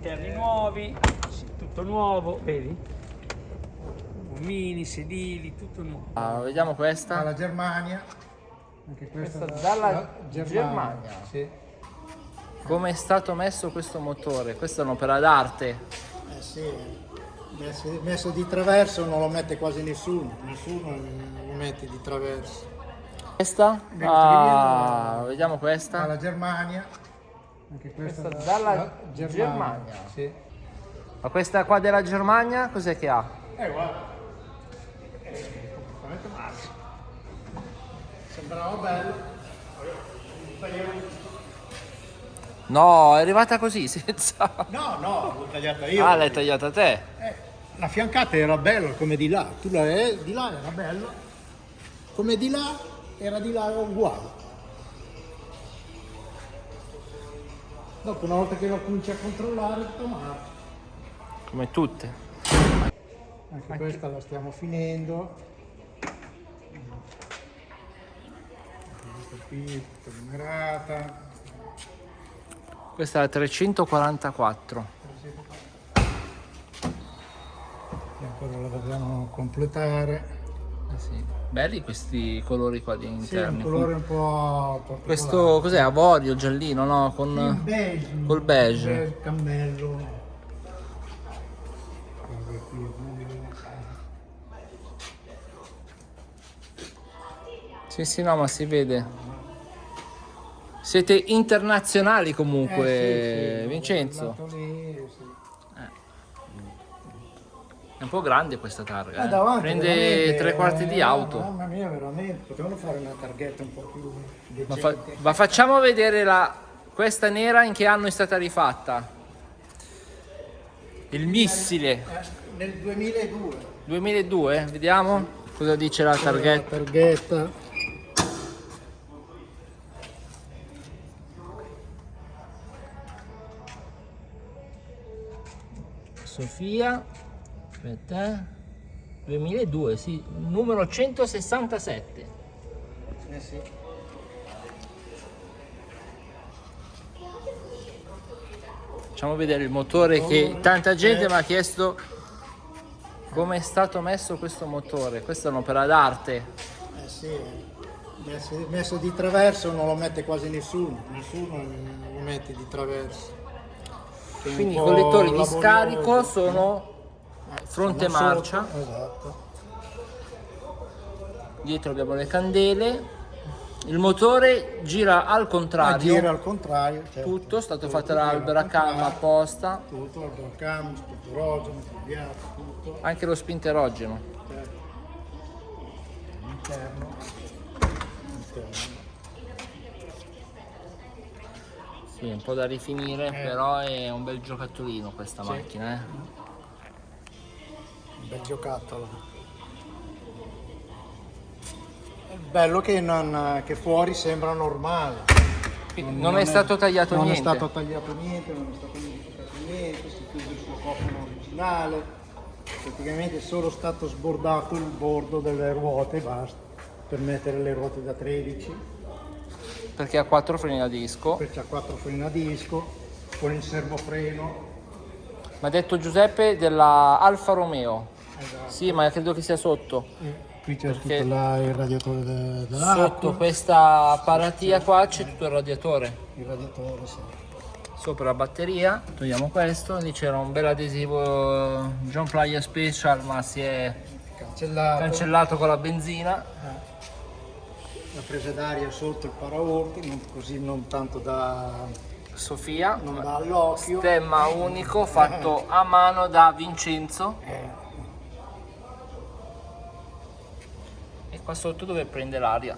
interni nuovi, tutto nuovo, vedi? Omini, sedili, tutto nuovo. Vediamo questa. Dalla Germania, anche questa dalla Germania. Sì. Come è stato messo questo motore? Questa è un'opera d'arte. Sì, messo di traverso non lo mette quasi nessuno lo mette di traverso. Questa? Vediamo questa. Dalla Germania, anche questa dalla Germania. Sì. Ma questa qua della Germania cos'è che ha? Guarda, completamente male. Sembrava bello. No, è arrivata così, senza... No, l'ho tagliata io. Ah, l'hai tagliata te? La fiancata era bella come di là, di là era bella, come di là era di là uguale. Dopo una volta che lo cominci a controllare, tutto marcia. Come tutte. Anche questa la stiamo finendo. Questa qui tutta numerata. Questa è la 344. E ancora la dobbiamo completare. Sì. Belli questi colori qua di Sì, è un interni. colore un po' particolare. Questo cos'è? Avorio, giallino, no? Con... beige. Col beige. Cammello. Sì, no, ma si vede. Siete internazionali comunque, Sì, Vincenzo. lì, sì. È un po' grande questa targa. Davanti, Prende veramente, 3/4 di auto. Mamma mia, veramente. Potevano fare una targhetta un po' più Ma, decente. ma facciamo vedere questa nera in che anno è stata rifatta. Il missile. Nel 2002. 2002, vediamo cosa dice la La targhetta. targhetta. Sofia, aspetta, 2002, sì, numero 167. Sì. Facciamo vedere il motore che tanta gente mi ha chiesto come è stato messo questo motore. Questa è un'opera d'arte. Sì. Messo di traverso non lo mette quasi nessuno lo mette di traverso. Che è un Quindi i po' collettori di laborioso. scarico sono fronte Sono marcia. sotto, esatto. Dietro abbiamo le candele. Il motore gira al contrario. Gira al contrario. Certo. Tutto è stato Tutto fatto gira dall'albero a al cam contrario. apposta. Tutto, albero a cam, spintorogeno, cambiato, tutto. Anche lo spinterogeno. Certo. Interno. Sì, un po' da rifinire, però è un bel giocattolino questa macchina. Un bel giocattolo. È bello che fuori sembra normale. Non è stato tagliato non niente. Non è stato tagliato niente, non è stato modificato niente, si chiude il suo cofano originale. Praticamente è solo stato sbordato il bordo delle ruote, basta, per mettere le ruote da 13. Perché ha 4 freni a disco. Poi c'ha 4 freni a disco, con il servofreno. Mi ha detto Giuseppe della Alfa Romeo. Esatto. Sì, ma credo che sia sotto. Qui c'è Perché tutto il radiatore dell'acqua. Sotto questa paratia qua c'è tutto il radiatore. Il radiatore, sì. Sopra la batteria, togliamo questo, lì c'era un bel adesivo John Playa Special, ma si è cancellato con la benzina. La presa d'aria sotto il paraurti, così non tanto da Sofia, non dà all'occhio. stemma unico fatto a mano da Vincenzo. E qua sotto dove prende l'aria.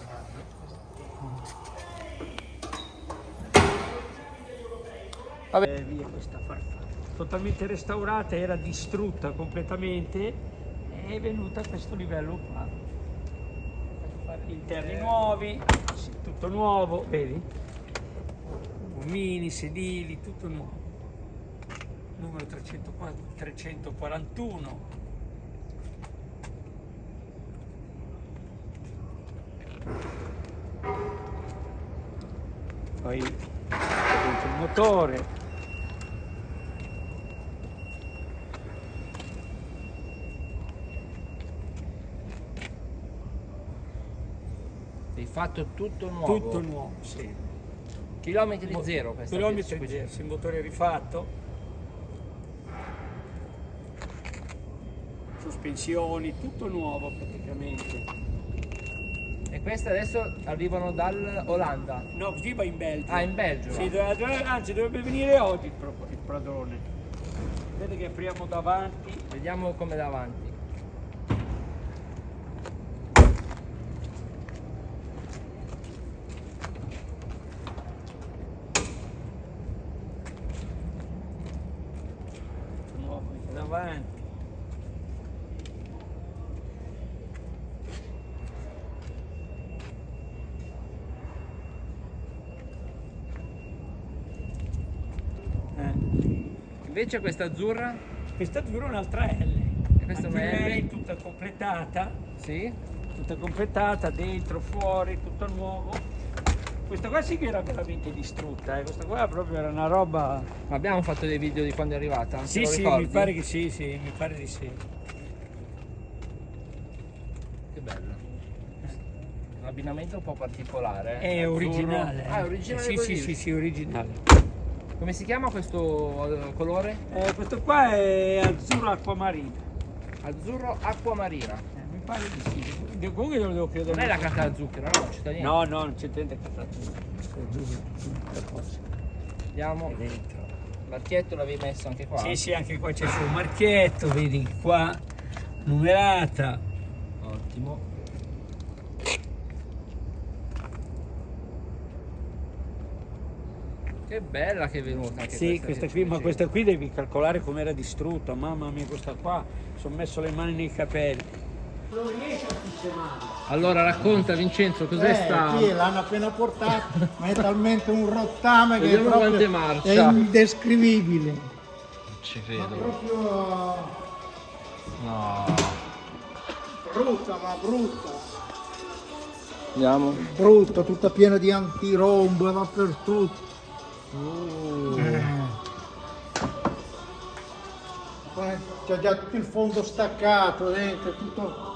Via questa farfalla. Totalmente restaurata, era distrutta completamente, è venuta a questo livello qua. Interni nuovi, tutto nuovo, vedi? Omini, sedili, tutto nuovo. Numero 341. Poi dentro il motore. Hai fatto tutto nuovo. Tutto nuovo, sì. Chilometri zero questa Chilometri qui. zero, sì, il motore rifatto. Sospensioni, tutto nuovo praticamente. E queste adesso arrivano dall'Olanda. No, così va in Belgio. Ah, in Belgio. Sì, anzi dovrebbe venire oggi il padrone. Vedete che apriamo davanti. Vediamo come davanti. Nuovo anche davanti. Invece questa azzurra? Questa azzurra è un'altra L. E questa è Anche una L? lei tutta completata. Sì. Tutta completata, dentro, fuori, tutto nuovo. Questa qua sì che era veramente distrutta, questa qua proprio era una roba. Ma abbiamo fatto dei video di quando è arrivata? Te Sì, lo sì, ricordi? mi pare che sì, sì, mi pare di sì. Che bello. L'abbinamento un po' particolare. È Azzurro. originale. Ah, è originale Sì, così? sì, sì, sì, originale. Come si chiama questo colore? Questo qua è azzurro acquamarina. Azzurro acquamarina. Mi pare di sì. Comunque lo devo chiedere. Non è la carta da zucchero, no? C'è da niente. No, no, non c'è niente cattatura. Azzurro, cosa. Vediamo. È dentro. L'archietto l'avevi messo anche qua? Sì, sì, anche qua c'è il suo marchietto, vedi qua, numerata. Ottimo. Che bella che è venuta anche Sì, questa questa che qui, ci ma dicevi. questa qui devi calcolare com'era distrutta, mamma mia, questa qua, sono messo le mani nei capelli. Non riesce a sistemare. Allora racconta Vincenzo, cos'è sta? Qui l'hanno appena portato, ma è talmente un rottame che è Vediamo quante proprio marcia. è indescrivibile. Non ci Ma credo. proprio No. brutta, ma brutta. Andiamo. Brutta, tutta piena di antirombo dappertutto. Poi c'è già tutto il fondo staccato dentro, tutto